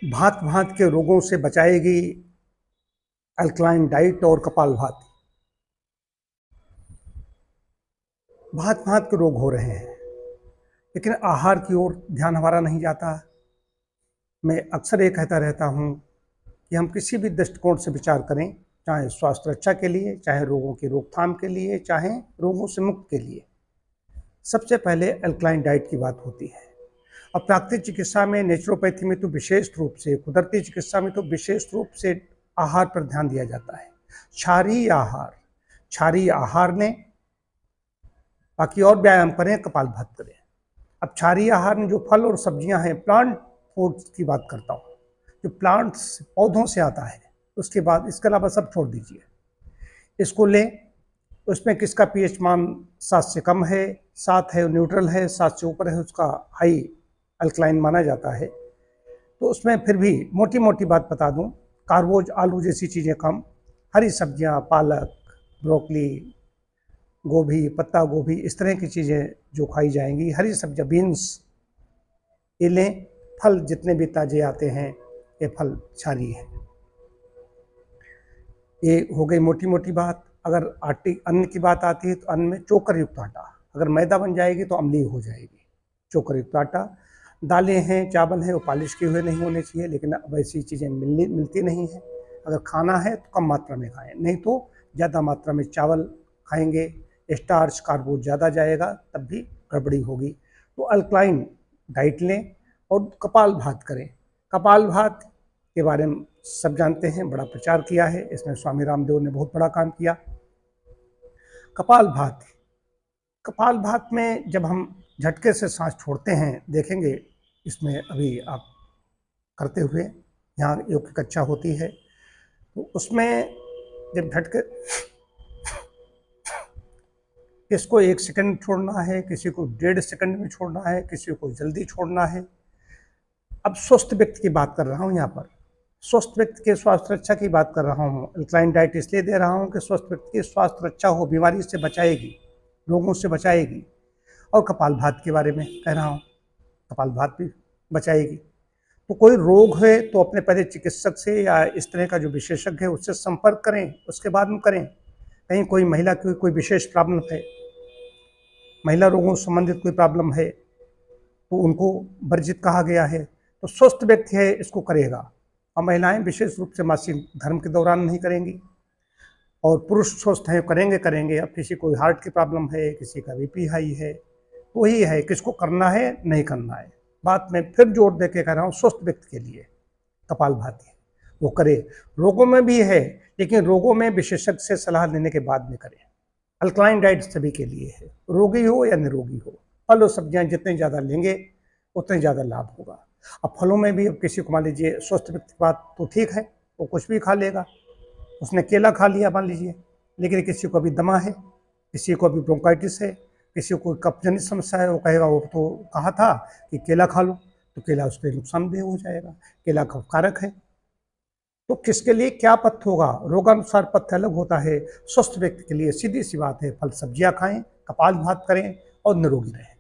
भांत भांत के रोगों से बचाएगी अल्कलाइन डाइट और कपालभाति। भांत भांत के रोग हो रहे हैं, लेकिन आहार की ओर ध्यान हमारा नहीं जाता। मैं अक्सर ये कहता रहता हूँ कि हम किसी भी दृष्टिकोण से विचार करें, चाहे स्वास्थ्य रक्षा के लिए, चाहे रोगों की रोकथाम के लिए, चाहे रोगों से मुक्त के लिए, सबसे पहले अल्कलाइन डाइट की बात होती है। और प्राकृतिक चिकित्सा में, नेचुरोपैथी में तो विशेष रूप से, कुदरती चिकित्सा में तो विशेष रूप से आहार पर ध्यान दिया जाता है। क्षारीय आहार लें, बाकी और व्यायाम करें, कपालभाति करें। अब क्षारीय आहार में जो फल और सब्जियां हैं, प्लांट फूड्स की बात करता हूँ, जो प्लांट्स पौधों से आता है, उसके बाद इसके अलावा सब छोड़ दीजिए। इसको लें, उसमें किसका पीएच मान 7 से कम है, 7 है न्यूट्रल है, 7 से ऊपर है उसका हाई अल्कलाइन माना जाता है। तो उसमें फिर भी मोटी मोटी बात बता दूं, कार्बोज, आलू जैसी चीज़ें कम, हरी सब्जियां, पालक, ब्रोकली, गोभी, पत्ता गोभी, इस तरह की चीज़ें जो खाई जाएंगी, हरी सब्जियां, बीन्स, ये लें। फल जितने भी ताजे आते हैं, ये फल क्षारीय है। ये हो गई मोटी मोटी बात। अगर अन्न की बात आती है तो अन्न में चोकर युक्त आटा, अगर मैदा बन जाएगी तो अम्लीय हो जाएगी। चोकर युक्त आटा, दालें हैं, चावल है, वो पॉलिश किए हुए नहीं होने चाहिए, लेकिन अब ऐसी चीज़ें मिलती नहीं हैं। अगर खाना है तो कम मात्रा में खाएं, नहीं तो ज़्यादा मात्रा में चावल खाएंगे, स्टार्च, कार्बोज ज़्यादा जाएगा, तब भी गड़बड़ी होगी। तो अल्कलाइन डाइट लें और कपालभाति करें। कपालभाति के बारे में सब जानते हैं, बड़ा प्रचार किया है, इसमें स्वामी रामदेव ने बहुत बड़ा काम किया। कपालभाति में जब हम झटके से सांस छोड़ते हैं, देखेंगे इसमें अभी आप करते हुए, यहाँ योग कक्षा होती है, तो उसमें जब झटके, किसको 1 सेकंड छोड़ना है, किसी को 1.5 सेकंड में छोड़ना है, किसी को जल्दी छोड़ना है। अब स्वस्थ व्यक्ति की बात कर रहा हूँ, यहाँ पर स्वस्थ व्यक्ति के स्वास्थ्य रक्षा की बात कर रहा हूँ। अल्कलाइन डाइट इसलिए दे रहा हूँ कि स्वस्थ व्यक्ति की स्वास्थ्य रक्षा हो, बीमारी से बचाएगी, रोगों से बचाएगी। और कपालभाति के बारे में कह रहा हूँ, कपालभाति भी बचाएगी। तो कोई रोग है तो अपने पहले चिकित्सक से या इस तरह का जो विशेषज्ञ है उससे संपर्क करें, उसके बाद में करें। कहीं कोई महिला की कोई विशेष प्रॉब्लम है, महिला रोगों से संबंधित कोई प्रॉब्लम है, तो उनको वर्जित कहा गया है, तो स्वस्थ व्यक्ति है इसको करेगा। और महिलाएं विशेष रूप से मासिक धर्म के दौरान नहीं करेंगी, और पुरुष स्वस्थ हैं करेंगे। अब किसी को हार्ट की प्रॉब्लम है, किसी का बीपी हाई है, वही है किसको करना है नहीं करना है। बात में फिर जोर दे के कह रहा हूँ, स्वस्थ व्यक्ति के लिए कपालभाति वो करे। रोगों में भी है, लेकिन रोगों में विशेषज्ञ से सलाह लेने के बाद में करें। अल्कलाइन डाइट सभी के लिए है, रोगी हो या निरोगी हो। फल और सब्जियां जितने ज़्यादा लेंगे उतने ज़्यादा लाभ होगा। अब फलों में भी, अब किसी को मान लीजिए स्वस्थ व्यक्ति की बात तो ठीक है, वो कुछ भी खा लेगा, उसने केला खा लिया मान लीजिए, लेकिन किसी को अभी दमा है, किसी को अभी ब्रोंकाइटिस है, किसी को कफ जनित समस्या है, वो कहेगा वो तो कहा था कि केला खा लो, तो केला उसके नुकसानदेह हो जाएगा, केला कफकारक है। तो किसके लिए क्या पथ्य होगा, रोगानुसार पथ्य अलग होता है। स्वस्थ व्यक्ति के लिए सीधी सी बात है, फल सब्जियां खाएं, कपालभाति करें और निरोगी रहें।